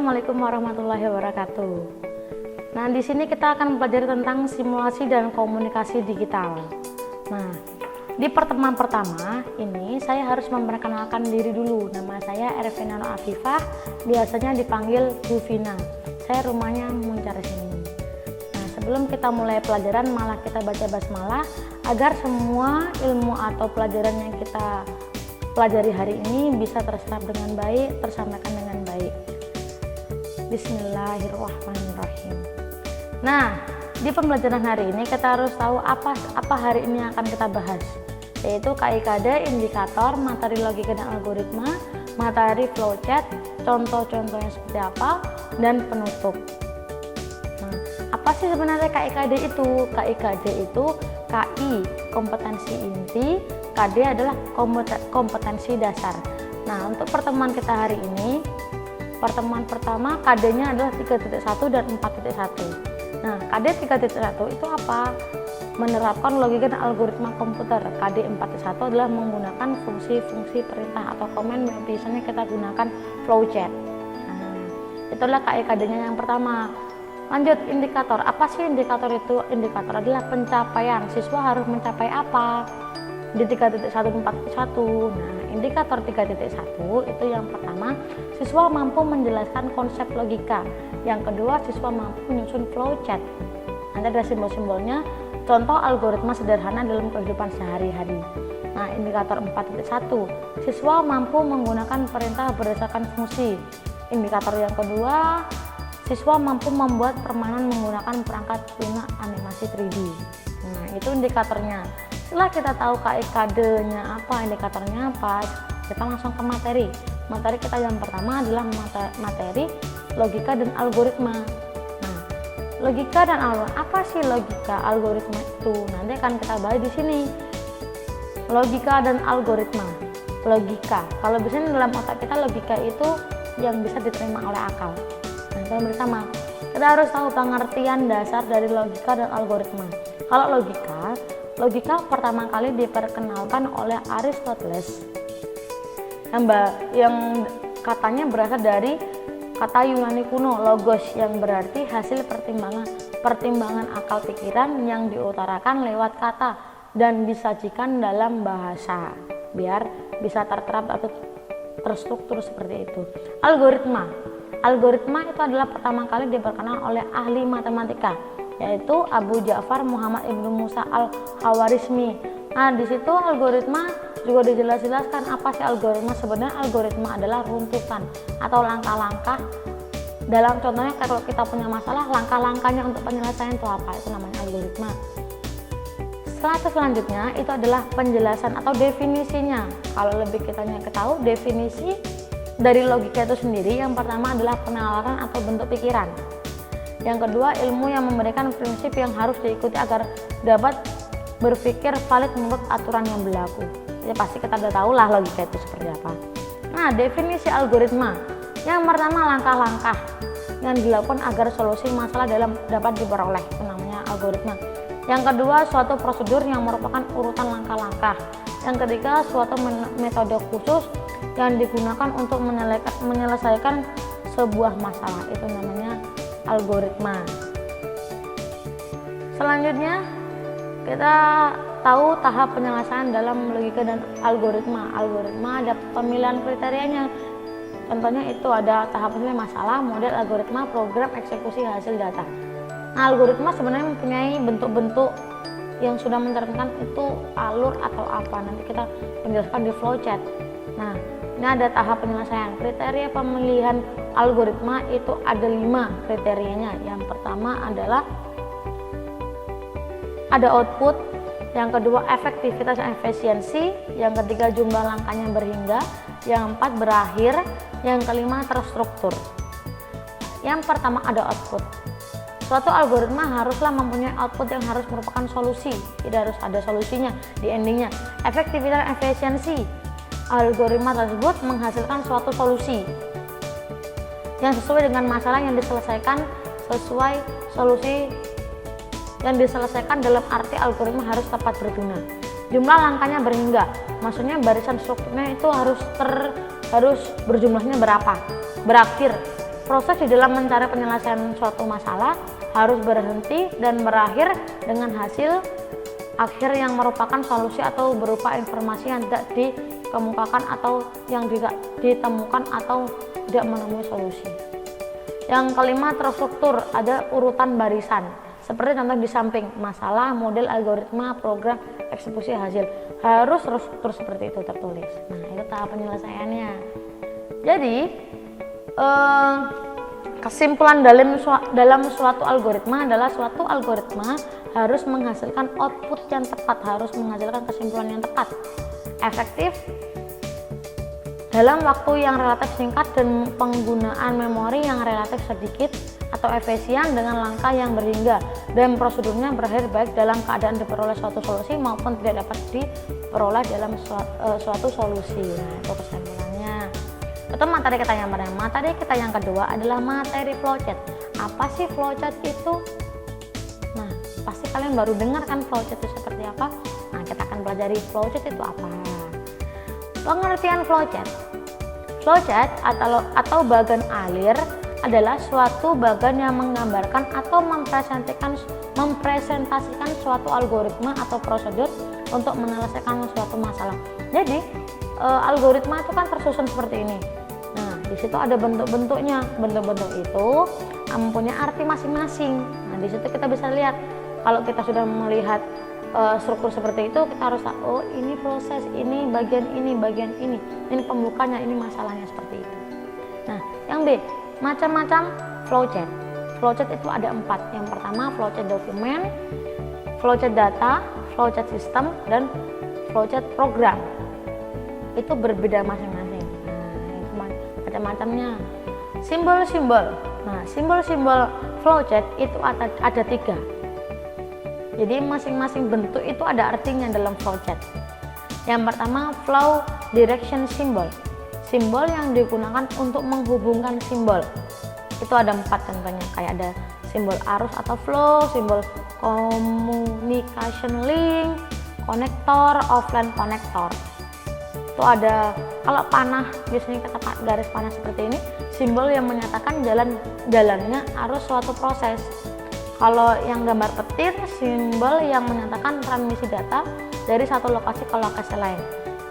Assalamualaikum warahmatullahi wabarakatuh. Nah, di sini kita akan belajar tentang simulasi dan komunikasi digital. Nah, di pertemuan pertama ini saya harus memperkenalkan diri dulu. Nama saya Ervina Afifah, biasanya dipanggil Bu Vina. Saya rumahnya Muncar sini. Nah, sebelum kita mulai pelajaran, malah kita baca basmalah agar semua ilmu atau pelajaran yang kita pelajari hari ini bisa terserap dengan baik, tersampaikan dengan baik. Bismillahirrahmanirrahim. Nah, di pembelajaran hari ini kita harus tahu apa hari ini akan kita bahas, yaitu KIKD, indikator, materi logika dan algoritma, materi flowchart, contoh-contohnya seperti apa, dan penutup. Nah, apa sih sebenarnya KIKD itu? KIKD itu KI kompetensi inti, KD adalah kompetensi dasar. Nah, untuk pertemuan kita hari ini, pertemuan pertama KD-nya adalah 3.1 dan 4.1. Nah, KD 3.1 itu apa? Menerapkan logika dan algoritma komputer. KD 4.1 adalah menggunakan fungsi-fungsi perintah atau komen yang biasanya kita gunakan flowchart. Nah, itulah KIKD-nya yang pertama. Lanjut, indikator. Apa sih indikator itu? Indikator adalah pencapaian. Siswa harus mencapai apa di 3.1 4.1. Nah, indikator 3.1 itu yang pertama, siswa mampu menjelaskan konsep logika. Yang kedua, siswa mampu menyusun flowchart. Nanti ada simbol-simbolnya, contoh algoritma sederhana dalam kehidupan sehari-hari. Nah, indikator 4.1, siswa mampu menggunakan perintah berdasarkan fungsi. Indikator yang kedua, siswa mampu membuat permainan menggunakan perangkat lunak animasi 3D. Nah, itu indikatornya. Setelah kita tahu KIKD-nya apa, indikatornya apa, kita langsung ke materi. Materi kita yang pertama adalah materi logika dan algoritma. Nah, logika dan algoritma, apa sih logika algoritma itu? Nanti akan kita bahas di sini. Logika dan algoritma. Logika, kalau biasanya dalam otak kita logika itu yang bisa diterima oleh akal. Nah, kita bersama. Kita harus tahu pengertian dasar dari logika dan algoritma. Kalau logika pertama kali diperkenalkan oleh Aristoteles yang katanya berasal dari kata Yunani kuno logos, yang berarti hasil pertimbangan akal pikiran yang diutarakan lewat kata dan disajikan dalam bahasa biar bisa terterap atau terstruktur seperti itu. Algoritma itu adalah pertama kali diperkenalkan oleh ahli matematika, yaitu Abu Ja'far Muhammad Ibnu Musa al-Khawarizmi. Nah, di situ algoritma juga dijelaskan apa sih algoritma. Sebenarnya algoritma adalah runtutan atau langkah-langkah. Dalam contohnya kalau kita punya masalah, langkah-langkahnya untuk penyelesaian itu apa? Itu namanya algoritma. Selanjutnya itu adalah penjelasan atau definisinya. Kalau lebih kita tahu definisi dari logika itu sendiri, yang pertama adalah penalaran atau bentuk pikiran. Yang kedua, ilmu yang memberikan prinsip yang harus diikuti agar dapat berpikir valid menurut aturan yang berlaku. Ya pasti kita udah tahu lah logika itu seperti apa. Nah, definisi algoritma. Yang pertama, langkah-langkah yang dilakukan agar solusi masalah dapat diperoleh. Itu namanya algoritma. Yang kedua, suatu prosedur yang merupakan urutan langkah-langkah. Yang ketiga, suatu metode khusus yang digunakan untuk menyelesaikan sebuah masalah. Itu namanya algoritma. Selanjutnya kita tahu tahap penyelesaian dalam logika dan algoritma. Algoritma ada pemilihan kriterianya. Contohnya itu ada tahap pemilihan masalah, model, algoritma, program, eksekusi, hasil, data. Nah, algoritma sebenarnya mempunyai bentuk-bentuk yang sudah mencerminkan itu alur atau apa. Nanti kita penjelaskan di flowchart. Nah, ini ada tahap penyelesaian. Kriteria pemilihan algoritma itu ada 5 kriterianya. Yang pertama adalah ada output, yang kedua efektivitas dan efisiensi, yang ketiga jumlah langkahnya berhingga, yang keempat berakhir, yang kelima terstruktur. Yang pertama ada output. Suatu algoritma haruslah mempunyai output yang harus merupakan solusi, tidak harus ada solusinya di endingnya. Efektivitas dan efisiensi, algoritma tersebut menghasilkan suatu solusi yang sesuai dengan masalah yang diselesaikan, sesuai solusi yang diselesaikan dalam arti algoritma harus tepat berguna. Jumlah langkahnya berhingga, maksudnya barisan strukturnya itu harus berjumlahnya berapa, berakhir. proses di dalam mencari penyelesaian suatu masalah harus berhenti dan berakhir dengan hasil akhir yang merupakan solusi atau berupa informasi yang tidak dikemukakan atau yang tidak ditemukan atau tidak menemui solusi. Yang kelima, terstruktur, ada urutan barisan. Seperti contoh di samping, masalah, model, algoritma, program, eksekusi, hasil. Harus terstruktur seperti itu tertulis. Nah, itu tahap penyelesaiannya. Jadi, kesimpulan dalam suatu algoritma adalah suatu algoritma harus menghasilkan output yang tepat, harus menghasilkan kesimpulan yang tepat, efektif, dalam waktu yang relatif singkat dan penggunaan memori yang relatif sedikit atau efisien dengan langkah yang berhingga, dan prosedurnya berakhir baik dalam keadaan diperoleh suatu solusi maupun tidak dapat diperoleh dalam suatu solusi. Nah, itu kesimpulannya. Itu materi kita yang pertama. Materi kita yang kedua adalah materi flowchart. Apa sih flowchart itu? Nah, pasti kalian baru dengar kan flowchart itu seperti apa? Nah, kita akan pelajari flowchart itu apa. Pengertian flowchart. Flowchart atau bagan alir adalah suatu bagan yang menggambarkan atau mempresentasikan suatu algoritma atau prosedur untuk menyelesaikan suatu masalah. Jadi, algoritma itu kan tersusun seperti ini. Nah, di situ ada bentuk-bentuknya. Bentuk-bentuk itu mempunyai arti masing-masing. Nah, di situ kita bisa lihat. Kalau kita sudah melihat struktur seperti itu, kita harus tahu, oh ini proses, ini bagian ini pembukanya, ini masalahnya, seperti itu. Nah, yang B, macam-macam flowchart. Flowchart itu ada 4. Yang pertama, flowchart dokumen, flowchart data, flowchart sistem, dan flowchart program. Itu berbeda masing-masing. Nah, itu macam-macamnya. Simbol-simbol. Nah, simbol-simbol flowchart itu ada 3. Jadi masing-masing bentuk itu ada artinya dalam flowchart. Yang pertama, flow direction symbol. Simbol yang digunakan untuk menghubungkan simbol. Itu ada 4 contohnya, kayak ada simbol arus atau flow, simbol communication link, konektor, offline konektor. Itu ada, kalau panah biasanya kita garis panah seperti ini, simbol yang menyatakan jalannya arus suatu proses. Kalau yang gambar petir, simbol yang menyatakan transmisi data dari satu lokasi ke lokasi lain.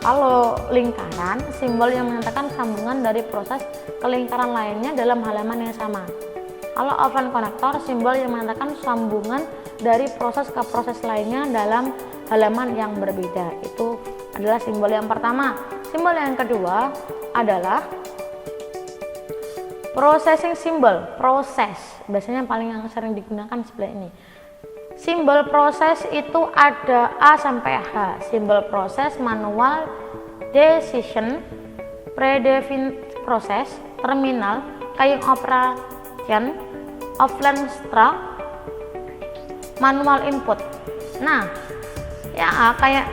Kalau lingkaran, simbol yang menyatakan sambungan dari proses ke lingkaran lainnya dalam halaman yang sama. Kalau offline konektor, simbol yang menyatakan sambungan dari proses ke proses lainnya dalam halaman yang berbeda. Itu adalah simbol yang pertama. Simbol yang kedua adalah processing symbol, proses. Biasanya paling yang sering digunakan sebelah ini. Simbol proses itu ada A sampai H. Simbol proses, manual, decision, predefined proses, terminal, kayak operation, offline struct, manual input. Nah, ya kayak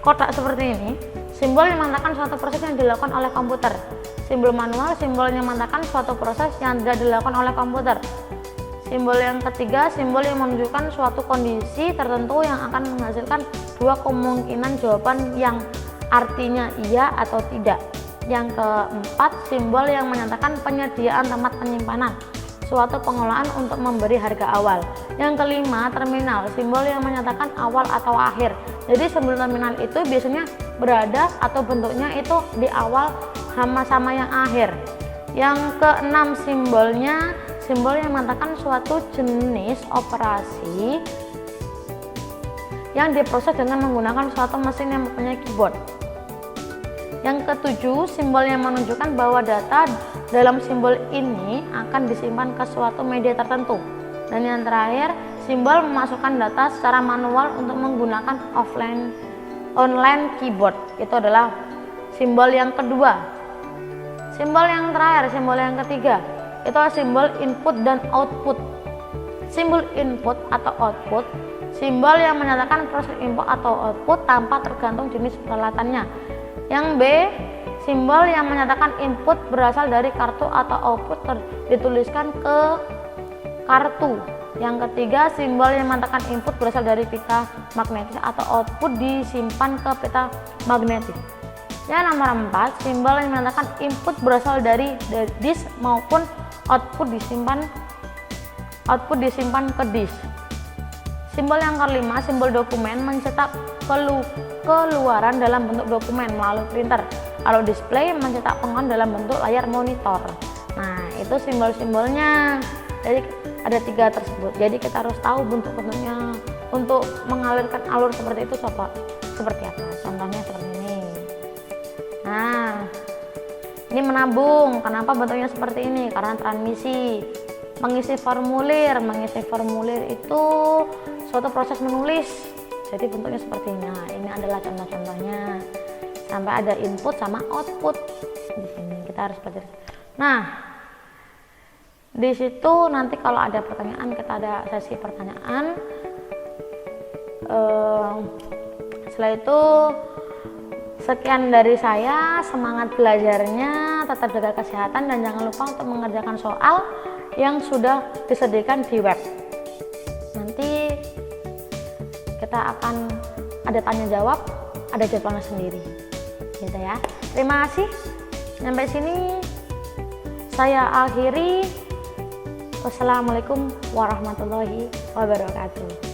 kotak seperti ini. Simbol yang mengatakan suatu proses yang dilakukan oleh komputer. Simbol manual, simbol yang mengatakan suatu proses yang tidak dilakukan oleh komputer. Simbol yang ketiga, simbol yang menunjukkan suatu kondisi tertentu yang akan menghasilkan 2 kemungkinan jawaban yang artinya iya atau tidak. Yang keempat, simbol yang menyatakan penyediaan tempat penyimpanan, suatu pengelolaan untuk memberi harga awal. Yang kelima, terminal, simbol yang menyatakan awal atau akhir. Jadi simbol terminal itu biasanya berada atau bentuknya itu di awal sama yang akhir. Yang keenam, simbolnya simbol yang mengatakan suatu jenis operasi yang diproses dengan menggunakan suatu mesin yang mempunyai keyboard. Yang ketujuh, simbol yang menunjukkan bahwa data dalam simbol ini akan disimpan ke suatu media tertentu. Dan yang terakhir, simbol memasukkan data secara manual untuk menggunakan online keyboard. Itu adalah simbol yang kedua. Simbol yang terakhir, simbol yang ketiga, itu adalah simbol input dan output. Simbol input atau output, simbol yang menyatakan proses input atau output tanpa tergantung jenis peralatannya. Yang B, simbol yang menyatakan input berasal dari kartu atau output dituliskan ke kartu. Yang ketiga, simbol yang menyatakan input berasal dari pita magnetis atau output disimpan ke pita magnetis. Yang nomor 4, simbol yang menyatakan input berasal dari disk maupun output disimpan ke disk. Simbol yang kelima, simbol dokumen mencetak keluaran dalam bentuk dokumen melalui printer. Kalau display mencetak pengon dalam bentuk layar monitor. Nah, itu simbol-simbolnya. Jadi ada 3 tersebut. Jadi kita harus tahu bentuk-bentuknya untuk mengalirkan alur seperti itu seperti apa. Contohnya seperti ini. Nah, ini menabung. Kenapa bentuknya seperti ini? Karena transmisi. Mengisi formulir itu suatu proses menulis. Jadi bentuknya seperti ini. Nah, ini adalah contoh-contohnya. Sampai ada input sama output. Di sini kita harus pelajari. Nah, di situ nanti kalau ada pertanyaan, kita ada sesi pertanyaan. Setelah itu sekian dari saya, semangat belajarnya, tetap jaga kesehatan dan jangan lupa untuk mengerjakan soal yang sudah disediakan di web. Nanti kita akan ada tanya jawab, ada jadwalnya sendiri. Gitu ya. Terima kasih. Sampai sini saya akhiri. Wassalamualaikum warahmatullahi wabarakatuh.